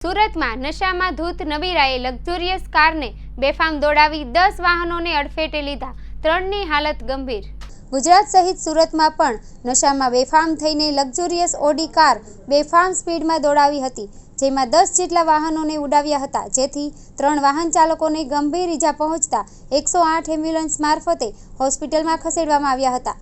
સુરતમાં નશામાં ધૂત નબીરાએ લક્ઝુરિયસ કારને બેફામ દોડાવી 10 વાહનોને અડફેટે લીધા, 3ની હાલત ગંભીર। ગુજરાત સહિત સુરતમાં પણ નશામાં બેફામ થઈને લક્ઝુરિયસ ઓડી કાર બેફામ સ્પીડમાં દોડાવી હતી, જેમાં 10 જેટલા વાહનોને ઉડાવ્યા હતા, જેથી 3 વાહન ચાલકોને ગંભીર ઈજા પહોંચતા 108 એમ્બ્યુલન્સ મારફતે હોસ્પિટલમાં ખસેડવામાં આવ્યા હતા।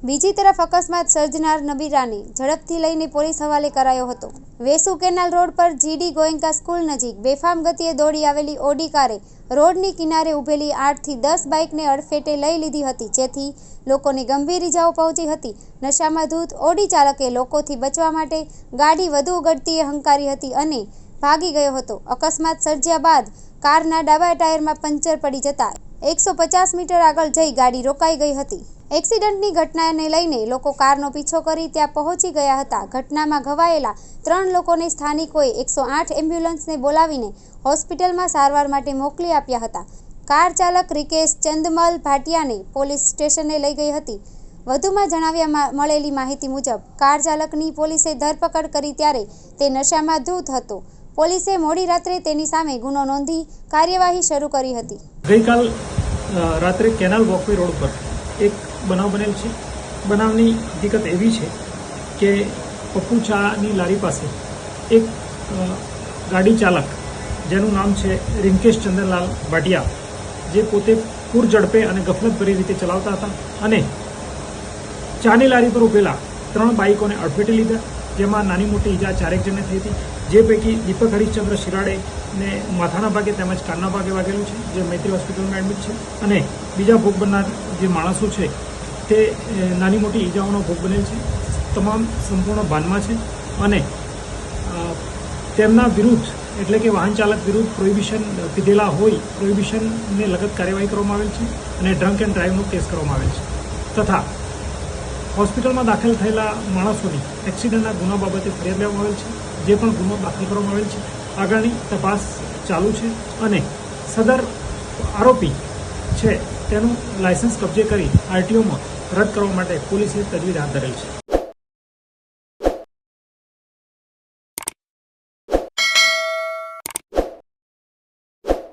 બીજી તરફ અકસ્માત સર્જનાર નબીરાને ઝડપથી લઈને પોલીસ હવાલે કરાયો હતો। વેસુ કેનાલ રોડ પર જીડી ગોયંકા સ્કૂલ નજીક બેફામ ગતિએ દોડી આવેલી ઓડી કારે રોડની કિનારે ઊભેલી 8 થી 10 બાઇકને અડફેટે લઈ લીધી હતી, જેથી લોકોને ગંભીર ઈજાઓ પહોંચી હતી। નશામાં ધૂત ઓડી ચાલકે લોકોથી બચવા માટે ગાડી વધુ ગતિએ હંકારી હતી અને ભાગી ગયો હતો। અકસ્માત સર્જ્યા બાદ કારના ડાબા ટાયરમાં પંચર પડી જતા 150 મીટર આગળ જઈ ગાડી રોકાઈ ગઈ હતી। એક્સિડન્ટની ઘટનાને લઈને લોકો કારનો પીછો કરી ત્યાં પહોંચી ગયા હતા। ઘટનામાં ઘવાયેલા 3 લોકોને સ્થાનિકોએ 108 એમ્બ્યુલન્સને બોલાવીને હોસ્પિટલમાં સારવાર માટે મોકલી આપ્યા હતા। કાર ચાલક રિકેશ ચંદમલ ભાટિયાને પોલીસ સ્ટેશને લઈ ગઈ હતી। વધુમાં જણાવ્યા મળેલી માહિતી મુજબ કાર ચાલકની પોલીસે ધરપકડ કરી ત્યારે તે નશામાં ધૂત હતો। પોલીસે મોડી રાત્રે તેની સામે ગુનો નોંધી કાર્યવાહી શરૂ કરી હતી। ગઈકાલ રાત્રે કેનાલ વોકવે રોડ પર એક બનાવ બનેલ છે। બનાવની હકીકત એવી છે કે પપ્પુ ચાની લારી પાસે એક ગાડી ચાલક જેનું નામ છે રિંકેશ ચંદ્રલાલ ભાટિયા, જે પોતે પૂર ઝડપે અને ગફલતભરી રીતે ચલાવતા હતા અને ચાની લારી પર ઉભેલા 3 બાઇકોને અડફેટે લીધા, જેમાં નાની મોટી ઈજા 4 જણને થઈ હતી, જે પૈકી દીપક હરીશચંદ્ર શિરાડે ને માથાના ભાગે તેમજ કાનના ભાગે વાગેલું છે, જે મૈત્રી હોસ્પિટલમાં એડમિટ છે, અને બીજા ભોગ બનનાર જે માણસો છે તે નાની મોટી ઈજાઓનો ભોગ બનેલ છે। તમામ સંપૂર્ણ ભાનમાં છે અને તેમના વિરુદ્ધ એટલે કે વાહન ચાલક વિરુદ્ધ પ્રોહિબિશન પીધેલા હોય પ્રોહિબિશનને લગત કાર્યવાહી કરવામાં આવેલ છે અને ડ્રંક એન્ડ ડ્રાઈવનો કેસ કરવામાં આવેલ છે તથા હોસ્પિટલમાં દાખલ થયેલા માણસોની એક્સિડન્ટના ગુના બાબતે ફરિયાદ લેવામાં આવેલ છે, જે પણ ગુનો દાખલ કરવામાં આવેલ છે। આગળની તપાસ ચાલુ છે અને સદર આરોપી છે તેનું લાયસન્સ કબજે કરી આરટીઓમાં રદ કરવા માટે પોલીસે તજવીજ હાથ ધરેલ છે।